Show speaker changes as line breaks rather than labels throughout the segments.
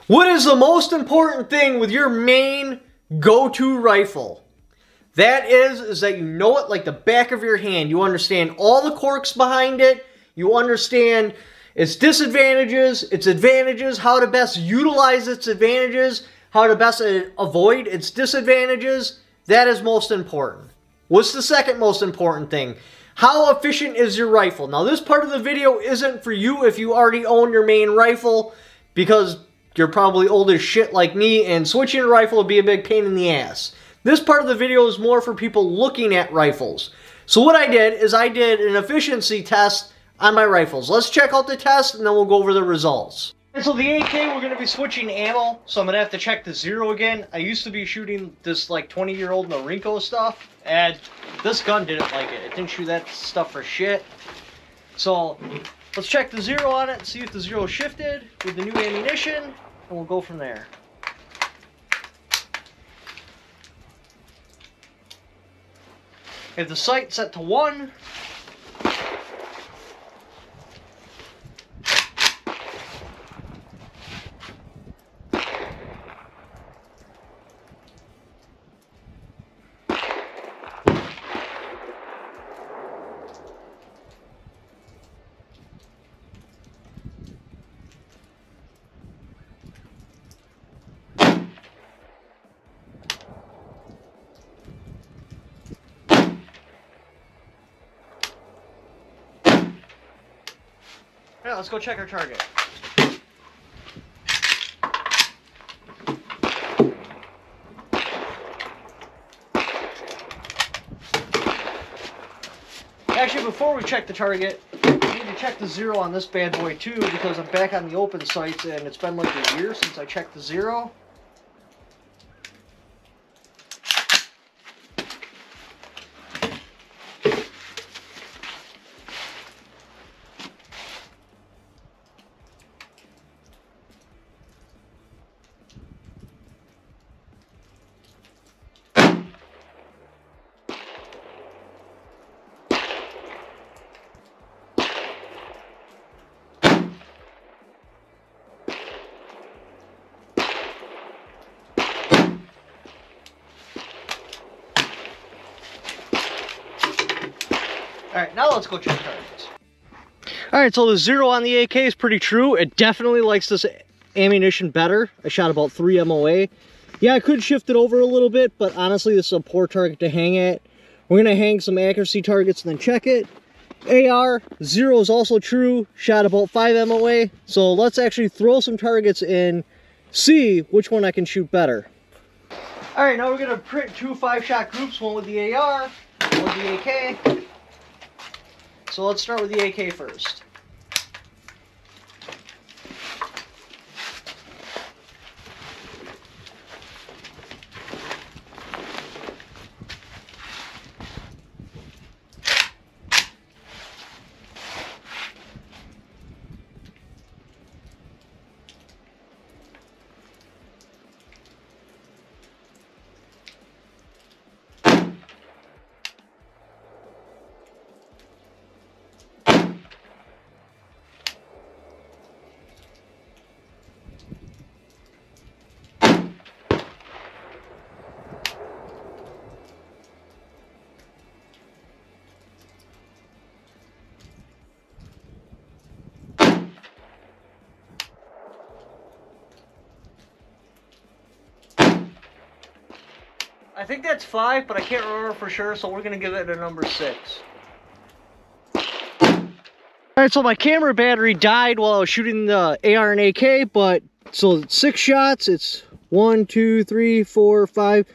What is the most important thing with your main go-to rifle? That is that you know it like the back of your hand. You understand all the quirks behind it. You understand its disadvantages, its advantages, how to best utilize its advantages, how to best avoid its disadvantages. That is most important. What's the second most important thing? How efficient is your rifle? Now, this part of the video isn't for you if you already own your main rifle, because you're probably old as shit like me, and switching a rifle would be a big pain in the ass. This part of the video is more for people looking at rifles. So what I did is I did an efficiency test on my rifles. Let's check out the test, and then we'll go over the results. And so the AK, we're going to be switching ammo, so I'm going to have to check the zero again. I used to be shooting this like 20-year-old Norinco stuff, and this gun didn't like it. It didn't shoot that stuff for shit. So let's check the zero on it and see if the zero shifted with the new ammunition, and we'll go from there. I have the sight set to 1. Yeah, let's go check our target. Actually, before we check the target, we need to check the zero on this bad boy too, because I'm back on the open sights and it's been like a year since I checked the zero. Alright, now let's go check targets. Alright, so the zero on the AK is pretty true. It definitely likes this ammunition better. I shot about 3 MOA. Yeah, I could shift it over a little bit, but honestly, this is a poor target to hang at. We're going to hang some accuracy targets and then check it. AR, zero is also true. Shot about 5 MOA. So let's actually throw some targets in, see which one I can shoot better. Alright, now we're going to print 2 5-shot groups, one with the AR, one with the AK. So let's start with the AK first. I think that's 5, but I can't remember for sure, so we're going to give it a number 6. Alright, so my camera battery died while I was shooting the AR and AK, but so 6 shots, it's 1, 2, 3, 4, 5,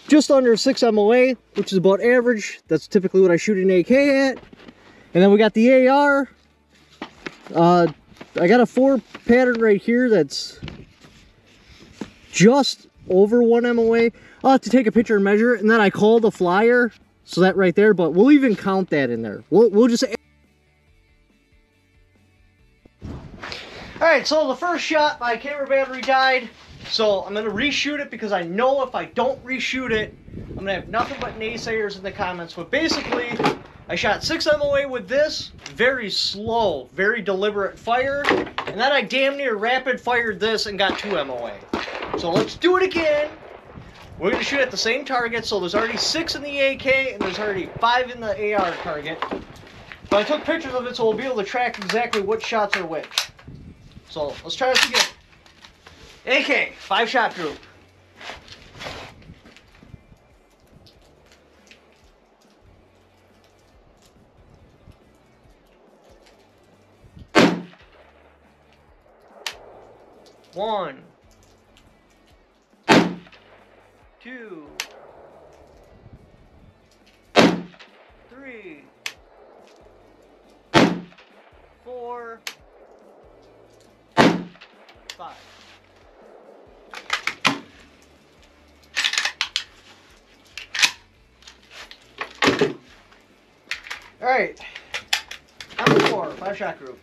just under 6 MOA, which is about average. That's typically what I shoot an AK at. And then we got the AR. I got a 4 pattern right here that's just over 1 MOA. I'll have to take a picture and measure it, and then I call the flyer, so that right there, but we'll even count that in there. We'll just... Alright, so the first shot, my camera battery died, so I'm going to reshoot it, because I know if I don't reshoot it, I'm going to have nothing but naysayers in the comments. But basically, I shot 6 MOA with this, very slow, very deliberate fire, and then I damn near rapid fired this and got 2 MOA. So let's do it again. We're going to shoot at the same target, so there's already 6 in the AK and there's already 5 in the AR target. But I took pictures of it so we'll be able to track exactly which shots are which. So let's try this again. AK, 5-shot group. One, 2, 3, 4, 5. All right, number 4, 5-shot group.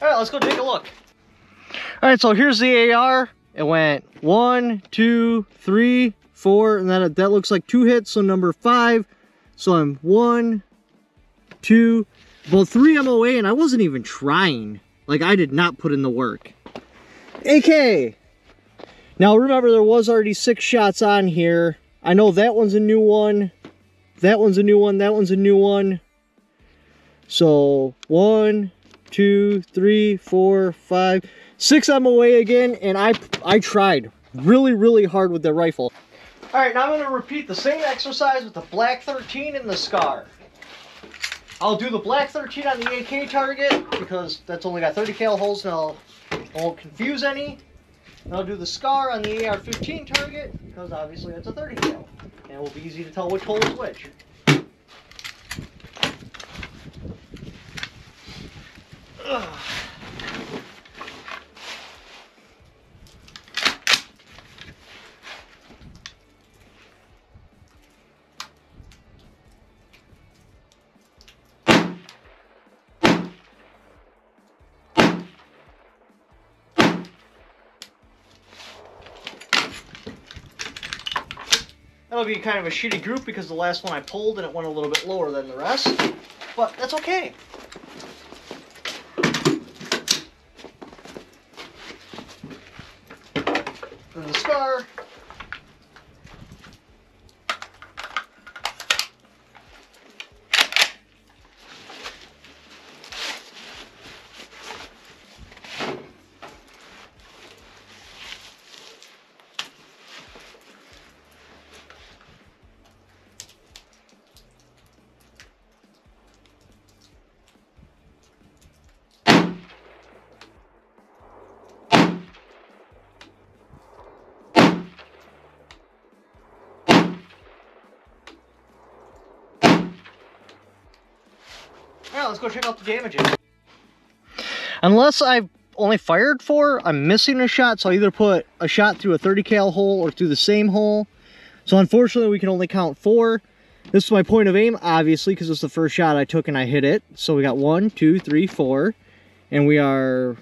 Alright, let's go take a look. Alright, so here's the AR. It went 1, 2, 3, 4, and then that looks like 2 hits, so number 5. So I'm 1, 2, about 3 MOA, and I wasn't even trying. Like, I did not put in the work. AK! Now remember, there was already 6 shots on here. I know that one's a new one. That one's a new one. That one's a new one. So 1, 2, 3, 4, 5, 6 MOA again, and I tried really hard with the rifle. Alright, now I'm going to repeat the same exercise with the Black 13 and the Scar. I'll do the Black 13 on the AK target, because that's only got 30 cal holes, and I won't confuse any. And I'll do the Scar on the AR-15 target, because obviously that's a 30 cal. And it will be easy to tell which hole is which. Ugh. That'll be kind of a shitty group because the last one I pulled and it went a little bit lower than the rest, but that's okay. And the Scar. Alright, let's go check out the damages. Unless I've only fired 4, I'm missing a shot, so I either put a shot through a 30 cal hole or through the same hole. So unfortunately we can only count 4. This is my point of aim, obviously, because it's the first shot I took and I hit it. So we got 1, 2, 3, 4. And we are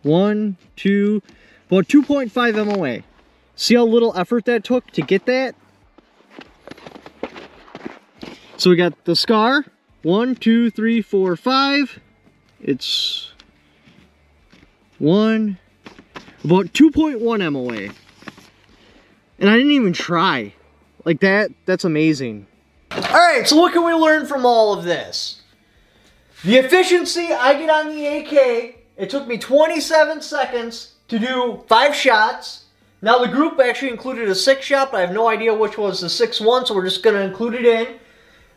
1, 2, about 2.5 MOA. See how little effort that took to get that? So we got the Scar, 1, 2, 3, 4, 5. It's 1, about 2.1 MOA. And I didn't even try. Like that's amazing. Alright, so what can we learn from all of this? The efficiency I get on the AK, it took me 27 seconds to do 5 shots. Now the group actually included a 6 shot, but I have no idea which was the 6th one, so we're just going to include it in.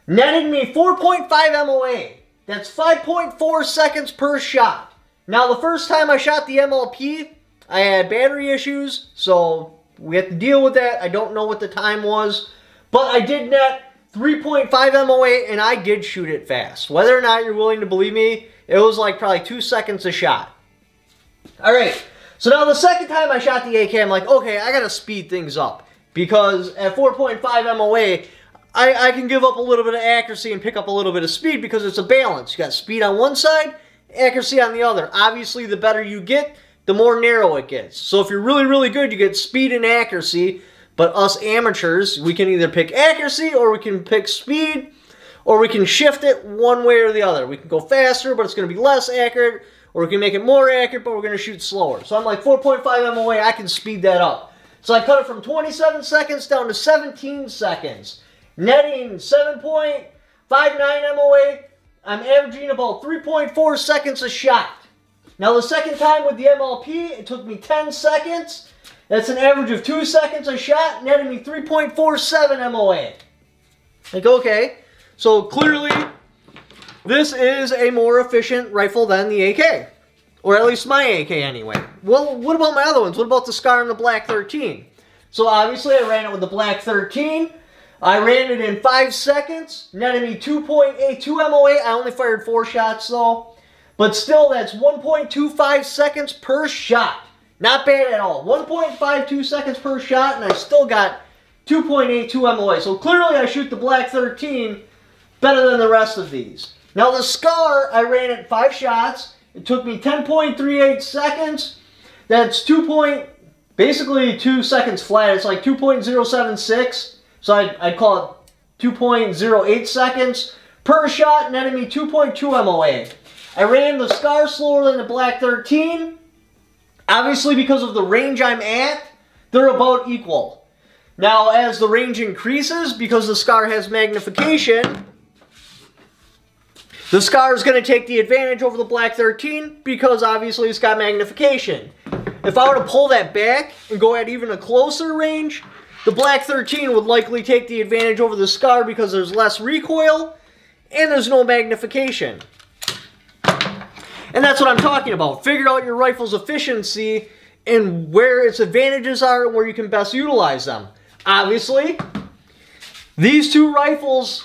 Netted me 4.5 MOA. That's 5.4 seconds per shot. Now the first time I shot the MLP, I had battery issues, so We have to deal with that. I don't know what the time was, but I did net 3.5 MOA, and I did shoot it fast. Whether or not you're willing to believe me, it was like probably 2 seconds a shot. Alright, so now the second time I shot the AK, I'm like, okay, I gotta speed things up. Because at 4.5 MOA, I can give up a little bit of accuracy and pick up a little bit of speed because it's a balance. You got speed on one side, accuracy on the other. Obviously, the better you get, the more narrow it gets. So if you're really, really good, you get speed and accuracy. But us amateurs, we can either pick accuracy or we can pick speed, or we can shift it one way or the other. We can go faster, but it's going to be less accurate, or we can make it more accurate, but we're going to shoot slower. So I'm like 4.5 MOA, I can speed that up. So I cut it from 27 seconds down to 17 seconds. Netting 7.59 MOA, I'm averaging about 3.4 seconds a shot. Now the second time with the MLP, it took me 10 seconds. That's an average of 2 seconds a shot, netting me 3.47 MOA. Like, okay, so clearly this is a more efficient rifle than the AK. Or at least my AK anyway. Well, what about my other ones? What about the Scar and the Black 13? So obviously I ran it with the Black 13. I ran it in 5 seconds, netted me 2.82 MOA. I only fired 4 shots though. But still, that's 1.25 seconds per shot. Not bad at all. 1.52 seconds per shot, and I still got 2.82 MOA. So clearly I shoot the Black 13 better than the rest of these. Now the Scar, I ran it 5 shots. It took me 10.38 seconds. That's basically 2 seconds flat. It's like 2.076. So I'd call it 2.08 seconds per shot, netted me 2.2 MOA. I ran the Scar slower than the Black 13. Obviously, because of the range I'm at, they're about equal. Now, as the range increases, because the Scar has magnification, the Scar is going to take the advantage over the Black 13 because obviously it's got magnification. If I were to pull that back and go at even a closer range, the Black 13 would likely take the advantage over the Scar because there's less recoil and there's no magnification. And that's what I'm talking about. Figure out your rifle's efficiency and where its advantages are and where you can best utilize them. Obviously, these two rifles,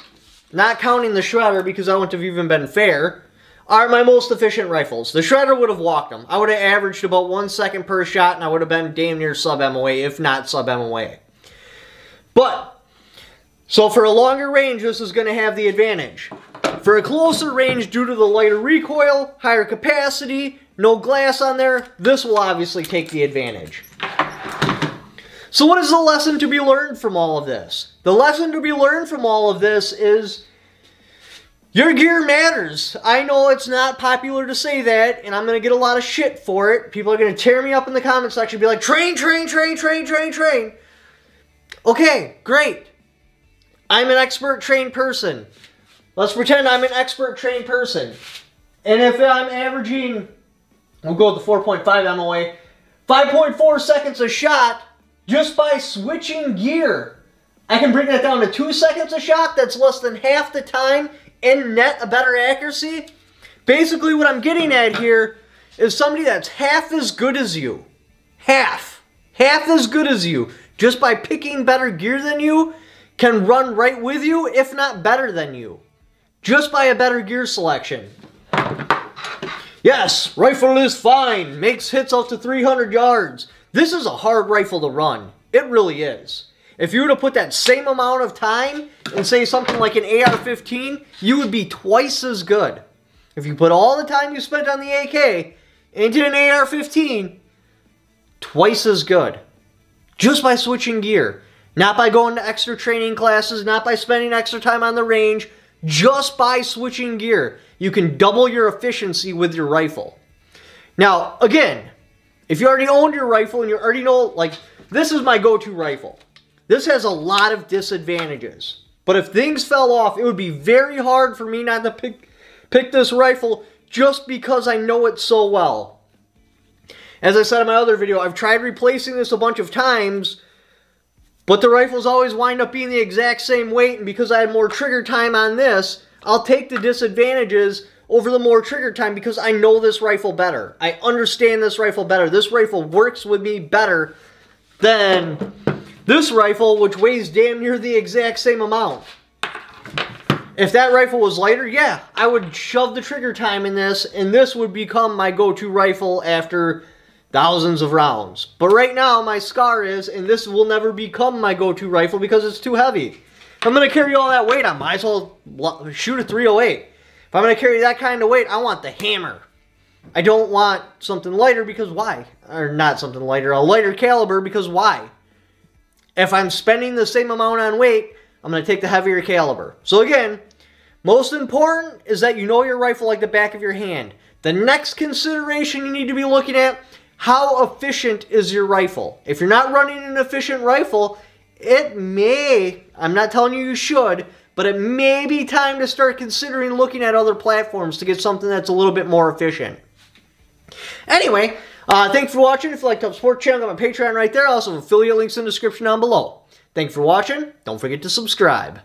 not counting the Shredder because that wouldn't have even been fair, are my most efficient rifles. The Shredder would have walked them. I would have averaged about 1 second per shot and I would have been damn near sub-MOA, if not sub-MOA. But, so for a longer range, this is going to have the advantage. For a closer range, due to the lighter recoil, higher capacity, no glass on there, this will obviously take the advantage. So what is the lesson to be learned from all of this? The lesson to be learned from all of this is your gear matters. I know it's not popular to say that, and I'm going to get a lot of shit for it. People are going to tear me up in the comment section and be like, train, train, train, train, train, train. Okay, great. I'm an expert trained person. Let's pretend I'm an expert trained person. And if I'm averaging, we'll go with the 4.5 MOA, 5.4 seconds a shot just by switching gear. I can bring that down to 2 seconds a shot. That's less than half the time and net a better accuracy. Basically what I'm getting at here is somebody that's half as good as you. Half as good as you. Just by picking better gear than you, can run right with you, if not better than you. Just by a better gear selection. Yes, rifle is fine. Makes hits out to 300 yards. This is a hard rifle to run. It really is. If you were to put that same amount of time and say something like an AR-15, you would be twice as good. If you put all the time you spent on the AK into an AR-15, twice as good. Just by switching gear. Not by going to extra training classes, not by spending extra time on the range, just by switching gear. You can double your efficiency with your rifle. Now, again, if you already owned your rifle and you already know, like, this is my go-to rifle. This has a lot of disadvantages. But if things fell off, it would be very hard for me not to pick this rifle just because I know it so well. As I said in my other video, I've tried replacing this a bunch of times, but the rifles always wind up being the exact same weight, and because I had more trigger time on this, I'll take the disadvantages over the more trigger time because I know this rifle better. I understand this rifle better. This rifle works with me better than this rifle, which weighs damn near the exact same amount. If that rifle was lighter, yeah, I would shove the trigger time in this, and this would become my go-to rifle after thousands of rounds. But right now, my SCAR is, and this will never become my go-to rifle because it's too heavy. If I'm going to carry all that weight, I might as well shoot a 308. If I'm going to carry that kind of weight, I want the hammer. I don't want something lighter because why? Or not something lighter, a lighter caliber because why? If I'm spending the same amount on weight, I'm going to take the heavier caliber. So again, most important is that you know your rifle like the back of your hand. The next consideration you need to be looking at, how efficient is your rifle? If you're not running an efficient rifle, it may, I'm not telling you you should, but it may be time to start considering looking at other platforms to get something that's a little bit more efficient. Anyway, thanks for watching. If you like to support the channel, I got my Patreon right there. I also have affiliate links in the description down below. Thanks for watching. Don't forget to subscribe.